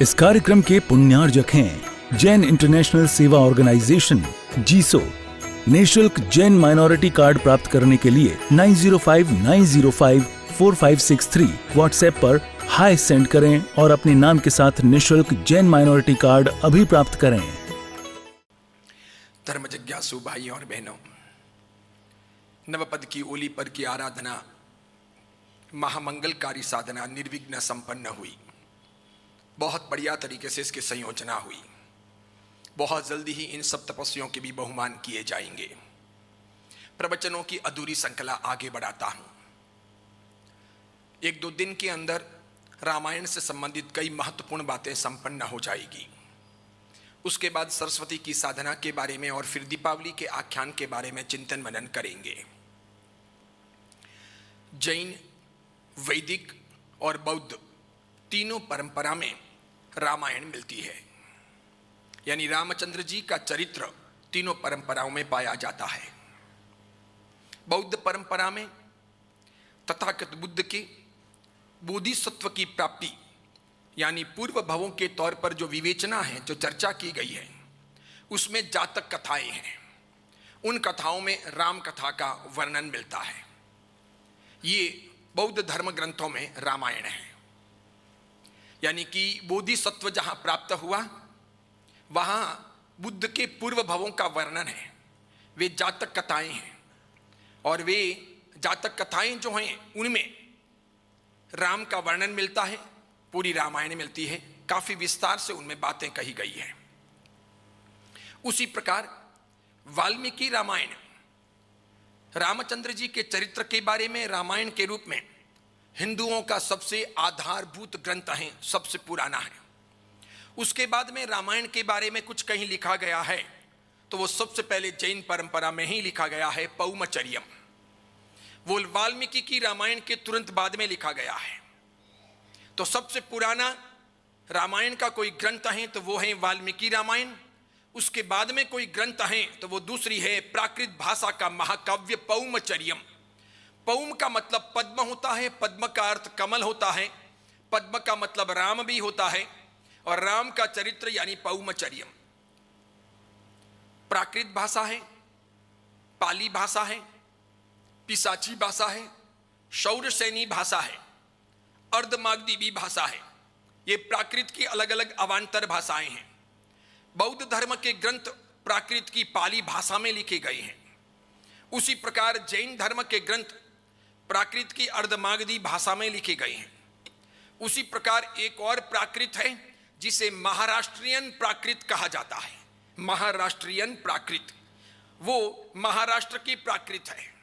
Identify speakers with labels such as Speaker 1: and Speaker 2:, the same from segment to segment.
Speaker 1: इस कार्यक्रम के पुण्यार्जक हैं जैन इंटरनेशनल सेवा ऑर्गेनाइजेशन जीसो। निःशुल्क जैन माइनॉरिटी कार्ड प्राप्त करने के लिए 9059054563 व्हाट्सएप पर हाय सेंड करें और अपने नाम के साथ निःशुल्क जैन माइनॉरिटी कार्ड अभी प्राप्त करें।
Speaker 2: धर्म जिज्ञासु भाई और बहनों, नवपद की ओली पर की आराधना, महामंगलकारी साधना निर्विघ्न संपन्न हुई। बहुत बढ़िया तरीके से इसकी संयोजना हुई। बहुत जल्दी ही इन सब तपस्वियों के भी बहुमान किए जाएंगे। प्रवचनों की अधूरी श्रृंखला आगे बढ़ाता हूं। एक दो दिन के अंदर रामायण से संबंधित कई महत्वपूर्ण बातें संपन्न हो जाएगी। उसके बाद सरस्वती की साधना के बारे में और फिर दीपावली के आख्यान के बारे में चिंतन मनन करेंगे। जैन, वैदिक और बौद्ध तीनों परंपरा में रामायण मिलती है, यानी रामचंद्र जी का चरित्र तीनों परंपराओं में पाया जाता है। बौद्ध परंपरा में तथागत बुद्ध के बोधिसत्व की प्राप्ति यानी पूर्व भवों के तौर पर जो विवेचना है, जो चर्चा की गई है, उसमें जातक कथाएं हैं। उन कथाओं में राम कथा का वर्णन मिलता है। ये बौद्ध धर्म ग्रंथों में रामायण है। यानी कि बोधिसत्व जहां प्राप्त हुआ वहां बुद्ध के पूर्व भवों का वर्णन है। वे जातक कथाएं हैं और वे जातक कथाएं जो हैं उनमें राम का वर्णन मिलता है। पूरी रामायण मिलती है, काफी विस्तार से उनमें बातें कही गई है। उसी प्रकार वाल्मीकि रामायण रामचंद्र जी के चरित्र के बारे में रामायण के रूप में हिंदुओं का सबसे आधारभूत ग्रंथ है, सबसे पुराना है। उसके बाद में रामायण के बारे में कुछ कहीं लिखा गया है तो वो सबसे पहले जैन परंपरा में ही लिखा गया है, पौमचर्यम। वो वाल्मीकि की रामायण के तुरंत बाद में लिखा गया है। तो सबसे पुराना रामायण का कोई ग्रंथ है तो वो है वाल्मीकि रामायण। उसके बाद में कोई ग्रंथ है तो वो दूसरी है प्राकृत भाषा का महाकाव्य पौमचर्यम। पौम का मतलब पद्म होता है, पद्म का अर्थ कमल होता है, पद्म का मतलब राम भी होता है और राम का चरित्र यानी पौमचर्यम। प्राकृत भाषा है, पाली भाषा है, पिशाची भाषा है, शौरसेनी भाषा है, अर्धमागधी भाषा है। ये प्राकृत की अलग अलग अवान्तर भाषाएं हैं। बौद्ध धर्म के ग्रंथ प्राकृत की पाली भाषा में लिखे गए हैं। उसी प्रकार जैन धर्म के ग्रंथ प्राकृत की अर्धमागधी भाषा में लिखे गए हैं। उसी प्रकार एक और प्राकृत है जिसे महाराष्ट्रियन प्राकृत कहा जाता है। महाराष्ट्रियन प्राकृत, वो महाराष्ट्र की प्राकृत है।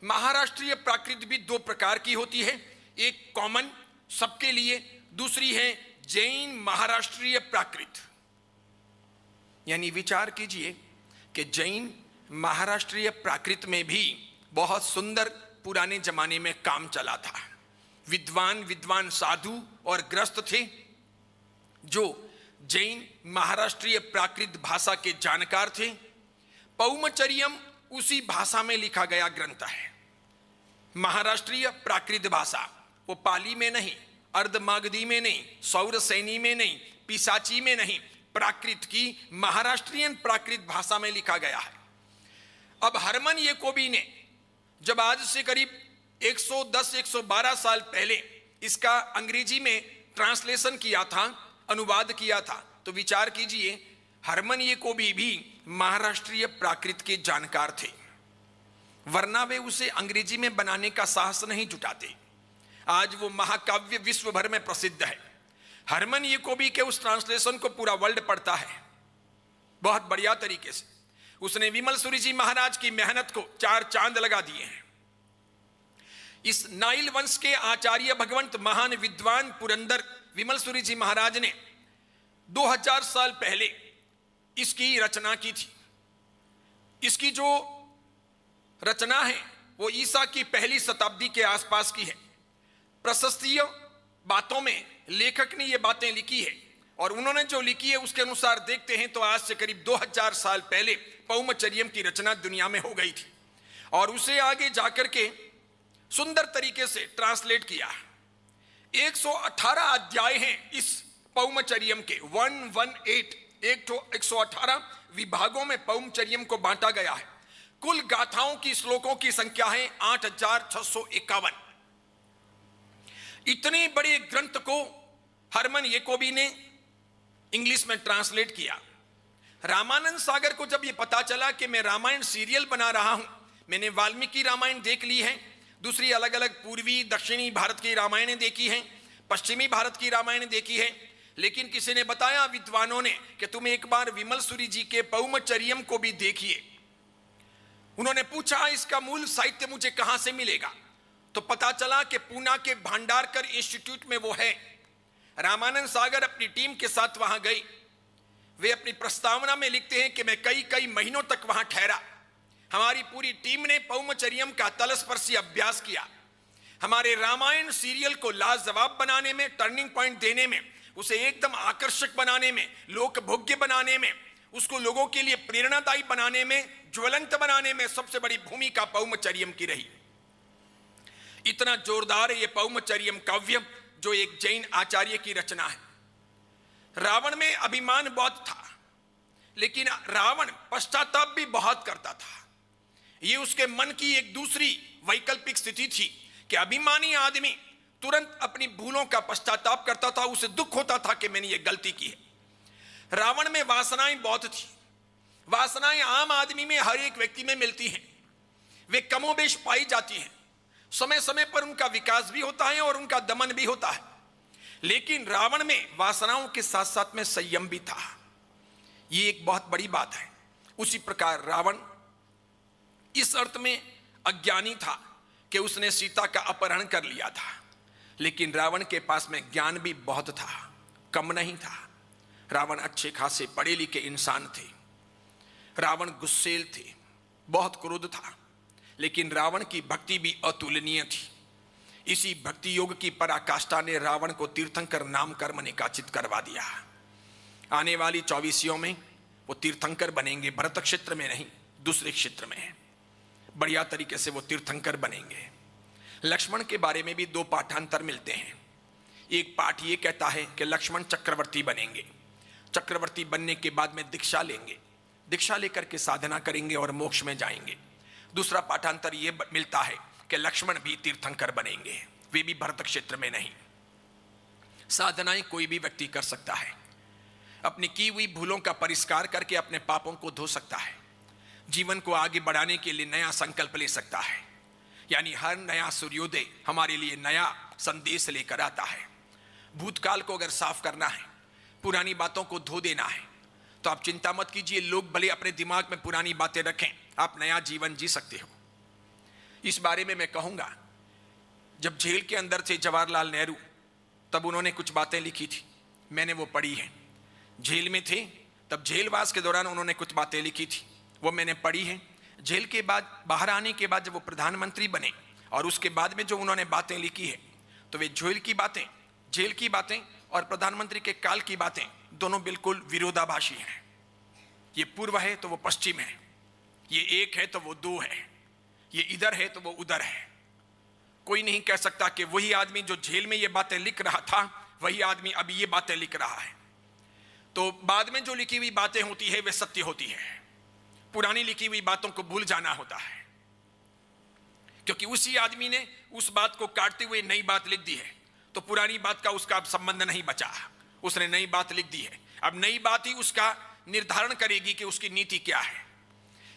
Speaker 2: महाराष्ट्रीय प्राकृत भी दो प्रकार की होती है, एक कॉमन सबके लिए, दूसरी है जैन महाराष्ट्रीय प्राकृत। यानी विचार कीजिए कि जैन महाराष्ट्रीय प्राकृत में भी बहुत सुंदर पुराने जमाने में काम चला था। विद्वान साधु और ग्रस्त थे जो जैन महाराष्ट्रीय प्राकृत भाषा के जानकार थे। पौमचर्यम उसी भाषा में लिखा गया ग्रंथ है। महाराष्ट्रीय प्राकृत भाषा, वो पाली में नहीं, अर्धमागधी में नहीं, सौरसेनी में नहीं, पिशाची में नहीं, प्राकृत की महाराष्ट्रीयन प्राकृत भाषा में लिखा गया है। अब हरमन याकोबी ने जब आज से करीब 110-112 साल पहले इसका अंग्रेजी में ट्रांसलेशन किया था, अनुवाद किया था, तो विचार कीजिए हरमन याकोबी भी महाराष्ट्रीय प्राकृत के जानकार थे, वरना वे उसे अंग्रेजी में बनाने का साहस नहीं जुटाते। आज वो महाकाव्य विश्व भर में प्रसिद्ध है। हरमन याकोबी के उस ट्रांसलेशन को पूरा वर्ल्ड पढ़ता है बहुत बढ़िया तरीके से। उसने विमल सूरी जी महाराज की मेहनत को 4 चांद लगा दिए हैं। इस नाइल वंश के आचार्य भगवंत महान विद्वान पुरंदर विमल सूरी जी महाराज ने 2000 साल पहले इसकी रचना की थी। इसकी जो रचना है वो ईसा की पहली शताब्दी के आसपास की है। प्रशस्तीय बातों में लेखक ने ये बातें लिखी है और उन्होंने जो लिखी है उसके अनुसार देखते हैं तो आज से करीब 2000 साल पहले पौमचर्यम की रचना दुनिया में हो गई थी और उसे आगे जाकर के सुंदर तरीके से ट्रांसलेट किया। 118 अध्याय हैं इस पौमचर्यम के 118 118 विभागों में पौमचर्यम को बांटा गया है। कुल गाथाओं की श्लोकों की संख्या है 8651। इतने बड़े ग्रंथ को हरमन याकोबी ने इंग्लिश में ट्रांसलेट किया। रामानंद सागर को जब यह पता चला कि मैं रामायण सीरियल बना रहा हूं, मैंने वाल्मीकि रामायण देख ली है, दूसरी अलग अलग पूर्वी दक्षिणी भारत की रामायणें देखी हैं, पश्चिमी भारत की रामायण देखी है, लेकिन किसी ने बताया विद्वानों ने कि तुम एक बार विमल सूरी जी के पौमचर्यम को भी देखिए। उन्होंने पूछा इसका मूल साहित्य मुझे कहां से मिलेगा, तो पता चला कि पूना के भांडारकर इंस्टीट्यूट में वो है। रामानंद सागर अपनी टीम के साथ वहां गई। वे अपनी प्रस्तावना में लिखते हैं कि मैं कई महीनों तक वहां ठहरा। हमारी पूरी टीम ने पौमचर्यम का तलस्पर्शी अभ्यास किया। हमारे रामायण सीरियल को लाजवाब बनाने में, टर्निंग पॉइंट देने में, उसे एकदम आकर्षक बनाने में, लोकभोग्य बनाने में, उसको लोगों के लिए प्रेरणादायी बनाने में, ज्वलंत बनाने में सबसे बड़ी भूमिका पौमचर्यम की रही। इतना जोरदार है ये पौमचर्यम काव्य, जो एक जैन आचार्य की रचना है। रावण में अभिमान बहुत था, लेकिन रावण पश्चाताप भी बहुत करता था। ये उसके मन की एक दूसरी वैकल्पिक स्थिति थी कि अभिमानी आदमी तुरंत अपनी भूलों का पश्चाताप करता था, उसे दुख होता था कि मैंने ये गलती की है। रावण में वासनाएं बहुत थी। वासनाएं आम आदमी में, हर एक व्यक्ति में मिलती हैं। वे कमोबेश पाई जाती हैं। समय समय पर उनका विकास भी होता है और उनका दमन भी होता है, लेकिन रावण में वासनाओं के साथ साथ में संयम भी था। ये एक बहुत बड़ी बात है। उसी प्रकार रावण इस अर्थ में अज्ञानी था कि उसने सीता का अपहरण कर लिया था, लेकिन रावण के पास में ज्ञान भी बहुत था, कम नहीं था। रावण अच्छे खासे पढ़े लिखे इंसान थे। रावण गुस्सेल थे, बहुत क्रोध था, लेकिन रावण की भक्ति भी अतुलनीय थी। इसी भक्ति योग की पराकाष्ठा ने रावण को तीर्थंकर नाम कर्म निकाचित करवा दिया। आने वाली 24 में वो तीर्थंकर बनेंगे, भरत क्षेत्र में नहीं, दूसरे क्षेत्र में। बढ़िया तरीके से वो तीर्थंकर बनेंगे। लक्ष्मण के बारे में भी 2 पाठांतर मिलते हैं। एक पाठ ये कहता है कि लक्ष्मण चक्रवर्ती बनेंगे, चक्रवर्ती बनने के बाद में दीक्षा लेंगे, दीक्षा लेकर के साधना करेंगे और मोक्ष में जाएंगे। दूसरा पाठांतर ये मिलता है कि लक्ष्मण भी तीर्थंकर बनेंगे, वे भी भरत क्षेत्र में नहीं। साधनाएं कोई भी व्यक्ति कर सकता है, अपनी की हुई भूलों का परिष्कार करके अपने पापों को धो सकता है, जीवन को आगे बढ़ाने के लिए नया संकल्प ले सकता है। यानी हर नया सूर्योदय हमारे लिए नया संदेश लेकर आता है। भूतकाल को अगर साफ करना है, पुरानी बातों को धो देना है, तो आप चिंता मत कीजिए, लोग भले अपने दिमाग में पुरानी बातें रखें, आप नया जीवन जी सकते हो। इस बारे में मैं कहूंगा, जब जेल के अंदर थे जवाहरलाल नेहरू, तब उन्होंने कुछ बातें लिखी थी, मैंने वो पढ़ी है। जेल में थे तब जेलवास के दौरान उन्होंने कुछ बातें लिखी थी, वो मैंने पढ़ी है। जेल के बाद बाहर आने के बाद जब वो प्रधानमंत्री बने और उसके बाद में जो उन्होंने बातें लिखी है, तो वे जेल की बातें और प्रधानमंत्री के काल की बातें दोनों बिल्कुल विरोधाभासी हैं। ये पूर्व है तो वो पश्चिम है, ये एक है तो वो 2 है, ये इधर है तो वो उधर है। कोई नहीं कह सकता कि वही आदमी जो जेल में ये बातें लिख रहा था, वही आदमी अभी ये बातें लिख रहा है। तो बाद में जो लिखी हुई बातें होती है वे सत्य होती है, पुरानी लिखी हुई बातों को भूल जाना होता है, क्योंकि उसी आदमी ने उस बात को काटते हुए नई बात लिख दी है, तो पुरानी बात का उसका अब संबंध नहीं बचा। उसने नई बात लिख दी है, अब नई बात ही उसका निर्धारण करेगी कि उसकी नीति क्या है।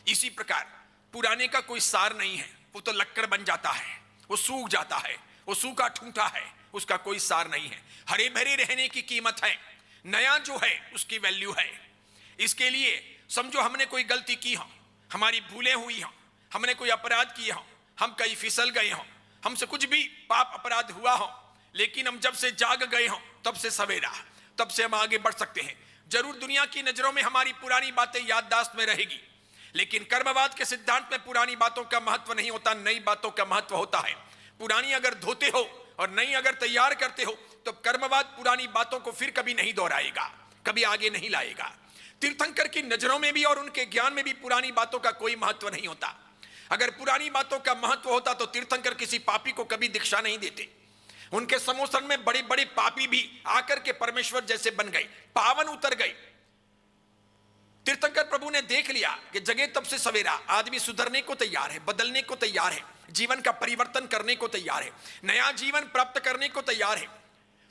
Speaker 2: इसी प्रकार पुराने का कोई सार नहीं है, वो तो लक्कड़ बन जाता है, वो सूख जाता है, वो सूखा ठूंठा है, उसका कोई सार नहीं है। हरे भरे रहने की कीमत है, नया जो है उसकी वैल्यू है। इसके लिए समझो हमने कोई गलती की हो, हमारी भूलें हुई हो, हमने कोई अपराध किए हो, हम कहीं फिसल गए हो, हमसे कुछ भी पाप अपराध हुआ हो, लेकिन हम जब से जाग गए हो तब से सवेरा, तब से हम आगे बढ़ सकते हैं। जरूर दुनिया की नजरों में हमारी पुरानी बातें याददाश्त में रहेगी, लेकिन कर्मवाद के सिद्धांत में पुरानी बातों का महत्व नहीं होता, नई बातों का महत्व होता है। पुरानी अगर धोते हो और नई अगर तैयार करते हो, तो कर्मवाद पुरानी बातों को फिर कभी नहीं दोहराएगा, कभी आगे नहीं लाएगा। तीर्थंकर की नजरों में भी और उनके ज्ञान में भी पुरानी बातों का कोई महत्व नहीं होता। अगर पुरानी बातों का महत्व होता तो तीर्थंकर किसी पापी को कभी दीक्षा नहीं देते। उनके समोसन में बड़े बड़े पापी भी आकर के परमेश्वर जैसे बन गए, पावन उतर गए। तीर्थंकर प्रभु ने देख लिया कि जगह तब से सवेरा, आदमी सुधरने को तैयार है, बदलने को तैयार है, जीवन का परिवर्तन करने को तैयार है, नया जीवन प्राप्त करने को तैयार है।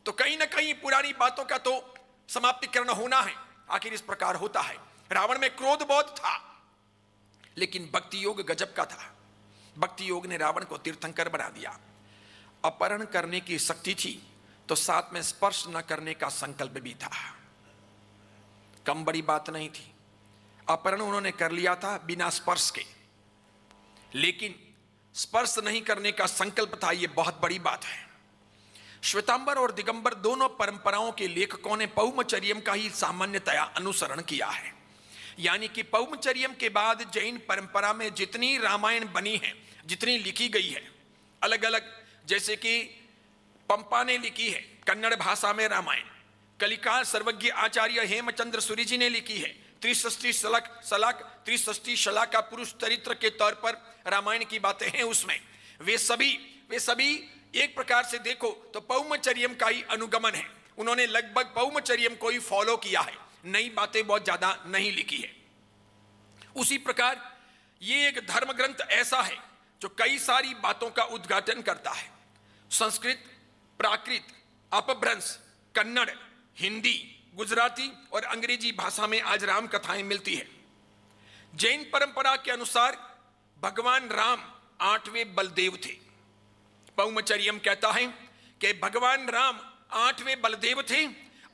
Speaker 2: तो कहीं ना कहीं पुरानी बातों का तो समाप्तिकरण होना है। आखिर इस प्रकार होता है। रावण में क्रोध बहुत था, लेकिन भक्ति योग गजब का था। भक्ति योग ने रावण को तीर्थंकर बना दिया। अपहरण करने की शक्ति थी तो साथ में स्पर्श न करने का संकल्प भी था। कम बड़ी बात नहीं थी। अपहरण उन्होंने कर लिया था बिना स्पर्श के, लेकिन स्पर्श नहीं करने का संकल्प था, यह बहुत बड़ी बात है। श्वेतांबर और दिगंबर दोनों परंपराओं के लेखकों ने पौमचर्यम का ही सामान्यतया अनुसरण किया है। यानी कि पौमचर्यम के बाद जैन परंपरा में जितनी रामायण बनी है, जितनी लिखी गई है अलग अलग, जैसे कि पंपा ने लिखी है कन्नड़ भाषा में रामायण, कलिकाल सर्वज्ञ आचार्य हेमचंद्र सूरी जी ने लिखी है, त्रिषष्टि शलाक का पुरुष चरित्र के तौर पर रामायण की बातें हैं उसमें। वे सभी एक प्रकार से देखो तो पौमचर्यम का ही अनुगमन है। उन्होंने लगभग पौमचर्यम को ही फॉलो किया है, नई बातें बहुत ज्यादा नहीं लिखी है। उसी प्रकार ये एक धर्म ग्रंथ ऐसा है जो कई सारी बातों का उद्घाटन करता है। संस्कृत, प्राकृत, अपभ्रंश, कन्नड़, हिंदी, गुजराती और अंग्रेजी भाषा में आज राम कथाएं मिलती है। जैन परंपरा के अनुसार भगवान राम 8वें बलदेव थे। पौमचर्यम कहता है कि भगवान राम 8वें बलदेव थे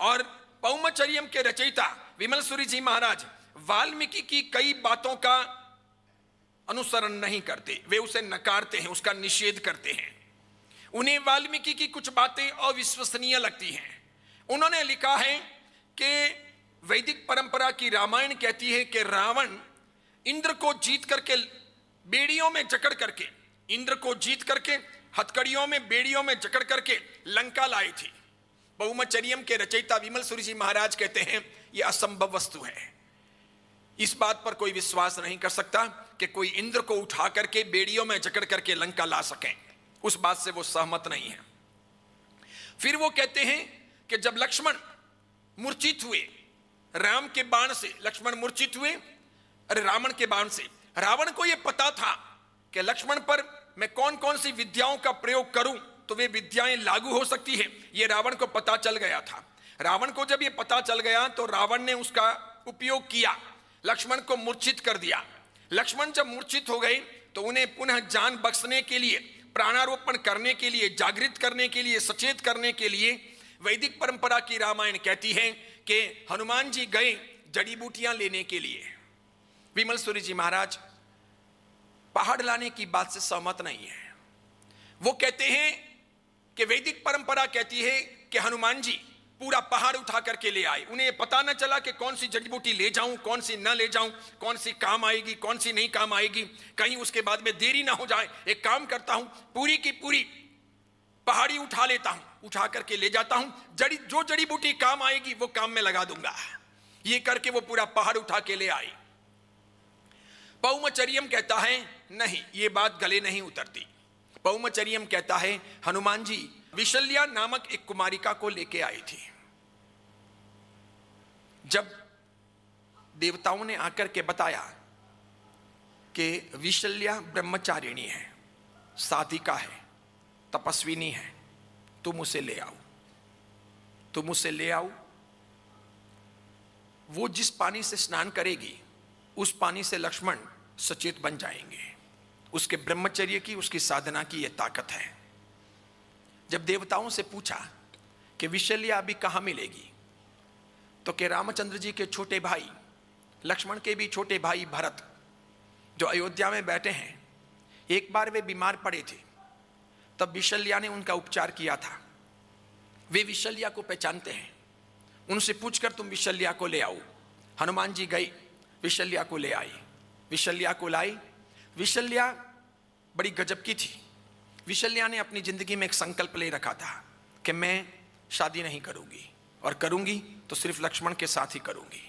Speaker 2: और पौमचर्यम के रचयिता विमल सूरी जी महाराज वाल्मीकि की कई बातों का अनुसरण नहीं करते, वे उसे नकारते हैं, उसका निषेध करते हैं। उन्हें वाल्मीकि की कुछ बातें अविश्वसनीय लगती हैं। उन्होंने लिखा है कि वैदिक परंपरा की रामायण कहती है कि रावण इंद्र को जीत करके बेड़ियों में जकड़ करके, इंद्र को जीत करके हथकड़ियों में बेड़ियों में जकड़ करके लंका लाए थे। पौमचर्यम के रचयिता विमल सूरी जी महाराज कहते हैं यह असंभव वस्तु है। इस बात पर कोई विश्वास नहीं कर सकता कि कोई इंद्र को उठा करके बेड़ियों में जकड़ करके लंका ला सके। उस बात से वो सहमत नहीं है। फिर वो कहते हैं कि जब लक्ष्मण मूर्छित हुए राम के बाण से, लक्ष्मण मूर्छित हुए रावण के बाण से, रावण को यह पता था कि लक्ष्मण पर मैं कौन कौन सी विद्याओं का प्रयोग करूं तो वे विद्याएं लागू हो सकती है, यह रावण को पता चल गया था। रावण को जब यह पता चल गया तो रावण ने उसका उपयोग किया, लक्ष्मण को मूर्छित कर दिया। लक्ष्मण जब मूर्छित हो गए तो उन्हें पुनः जान बख्शने के लिए, प्राणारोपण करने के लिए, जागृत करने के लिए, सचेत करने के लिए वैदिक परंपरा की रामायण कहती है कि हनुमान जी गए जड़ी बूटियां लेने के लिए। विमल सूरी जी महाराज पहाड़ लाने की बात से सहमत नहीं है। वो कहते हैं कि वैदिक परंपरा कहती है कि हनुमान जी पूरा पहाड़ उठा करके ले आए। उन्हें पता न चला कि कौन सी जड़ी बूटी ले जाऊं, कौन सी न ले जाऊं, कौन सी काम आएगी, कौन सी नहीं काम आएगी, कहीं उसके बाद में देरी ना हो जाए। एक काम करता हूं, पूरी की पूरी पहाड़ी उठा लेता हूं, उठा करके ले जाता हूं, जो जड़ी बूटी काम आएगी वो काम में लगा दूंगा। ये करके वो पूरा पहाड़ उठा के ले आई। पौमचर्यम कहता है नहीं, ये बात गले नहीं उतरती। पौमचर्यम कहता है हनुमान जी विशल्या नामक एक कुमारिका को लेके आए थे। जब देवताओं ने आकर के बताया कि विशल्या ब्रह्मचारिणी है, साधिका है, तपस्विनी है, तुम उसे ले आओ, तुम उसे ले आओ। वो जिस पानी से स्नान करेगी उस पानी से लक्ष्मण सचेत बन जाएंगे। उसके ब्रह्मचर्य की, उसकी साधना की यह ताकत है। जब देवताओं से पूछा कि विशल्या अभी कहाँ मिलेगी, तो कि रामचंद्र जी के छोटे भाई, लक्ष्मण के भी छोटे भाई भरत जो अयोध्या में बैठे हैं, एक बार वे बीमार पड़े थे, तब विशल्या ने उनका उपचार किया था। वे विशल्या को पहचानते हैं। उनसे पूछकर तुम विशल्या को ले आओ। हनुमान जी गए, विशल्या को ले आई, विशल्या को लाई। विशल्या बड़ी गजब की थी। विशल्या ने अपनी जिंदगी में एक संकल्प ले रखा था कि मैं शादी नहीं करूंगी, और करूंगी तो सिर्फ लक्ष्मण के साथ ही करूंगी।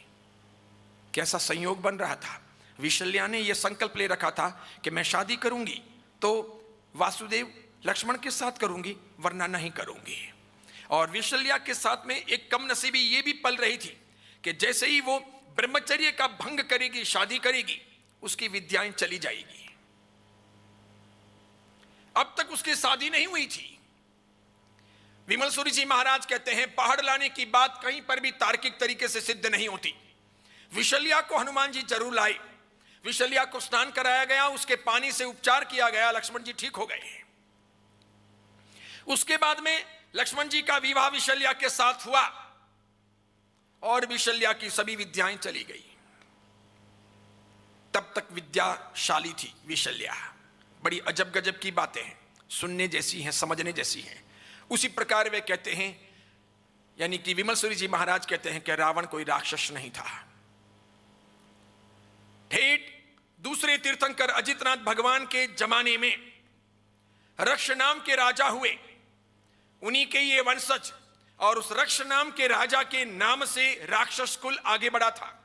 Speaker 2: कैसा संयोग बन रहा था। विशल्या ने यह संकल्प ले रखा था कि मैं शादी करूंगी तो वासुदेव लक्ष्मण के साथ करूंगी वरना नहीं करूंगी। और विशल्या के साथ में एक कम नसीबी ये भी पल रही थी कि जैसे ही वो ब्रह्मचर्य का भंग करेगी, शादी करेगी, उसकी विद्याएं चली जाएगी। अब तक उसकी शादी नहीं हुई थी। विमल सूरी जी महाराज कहते हैं पहाड़ लाने की बात कहीं पर भी तार्किक तरीके से सिद्ध नहीं होती। विशल्या को हनुमान जी जरूर लाए, विशल्या को स्नान कराया गया, उसके पानी से उपचार किया गया, लक्ष्मण जी ठीक हो गए। उसके बाद में लक्ष्मण जी का विवाह विशल्या के साथ हुआ और विशल्या की सभी विद्याएं चली गई। तब तक विद्याशाली थी विशल्या। बड़ी अजब गजब की बातें हैं, सुनने जैसी हैं, समझने जैसी हैं। उसी प्रकार वे कहते हैं, यानी कि विमल सूरी जी महाराज कहते हैं कि रावण कोई राक्षस नहीं था। ठेठ दूसरे तीर्थंकर अजितनाथ भगवान के जमाने में रक्ष नाम के राजा हुए, उन्हीं के ये वंशज, और उस रक्ष नाम के राजा के नाम से राक्षस कुल आगे बढ़ा था।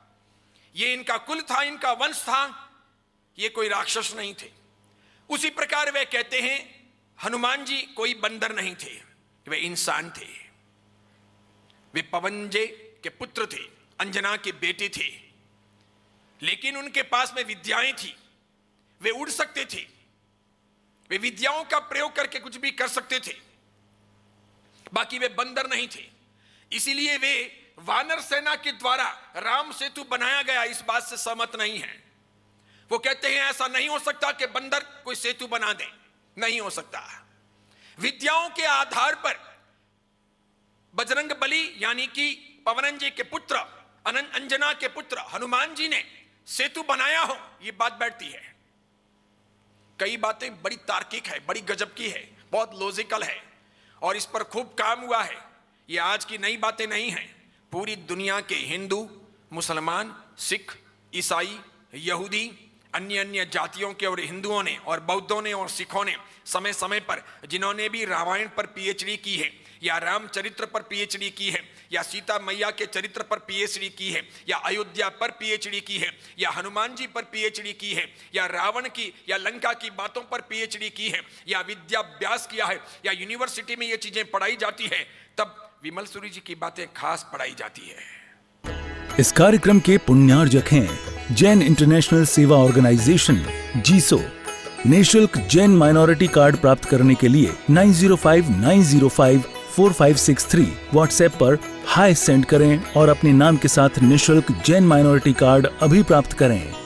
Speaker 2: ये इनका कुल था, इनका वंश था, ये कोई राक्षस नहीं थे। उसी प्रकार वे कहते हैं हनुमान जी कोई बंदर नहीं थे, वे इंसान थे। वे पवनजे के पुत्र थे, अंजना के बेटे थे, लेकिन उनके पास में विद्याएं थी, वे उड़ सकते थे, वे विद्याओं का प्रयोग करके कुछ भी कर सकते थे, बाकी वे बंदर नहीं थे। इसीलिए वे वानर सेना के द्वारा राम सेतु बनाया गया, इस बात से सहमत नहीं है। वो कहते हैं ऐसा नहीं हो सकता कि बंदर कोई सेतु बना दे, नहीं हो सकता। विद्याओं के आधार पर बजरंग बली यानी कि पवनंजे के पुत्र, अंजना के पुत्र हनुमान जी ने सेतु बनाया हो, यह बात बैठती है। कई बातें बड़ी तार्किक है, बड़ी गजब की है, बहुत लॉजिकल है, और इस पर खूब काम हुआ है। ये आज की नई बातें नहीं हैं। पूरी दुनिया के हिंदू, मुसलमान, सिख, ईसाई, यहूदी, अन्य अन्य जातियों के और हिंदुओं ने और बौद्धों ने और सिखों ने समय समय पर, जिन्होंने भी रामायण पर पीएचडी की है, या रामचरित्र पर पीएचडी की है, या सीता मैया के चरित्र पर पीएचडी की है, या अयोध्या पर पीएचडी की है, या हनुमान जी पर पीएचडी की है, या रावण की या लंका की बातों पर पीएचडी की है, या विद्याभ्यास किया है, या यूनिवर्सिटी में ये चीजें पढ़ाई जाती है, तब विमल सूरी जी की बातें खास पढ़ाई जाती है।
Speaker 1: इस कार्यक्रम के पुण्यार्जक हैं जैन इंटरनेशनल सेवा ऑर्गेनाइजेशन जीसो। निःशुल्क जैन माइनॉरिटी कार्ड प्राप्त करने के लिए 9059054563 व्हाट्सएप पर हाय सेंड करें और अपने नाम के साथ निःशुल्क जैन माइनॉरिटी कार्ड अभी प्राप्त करें।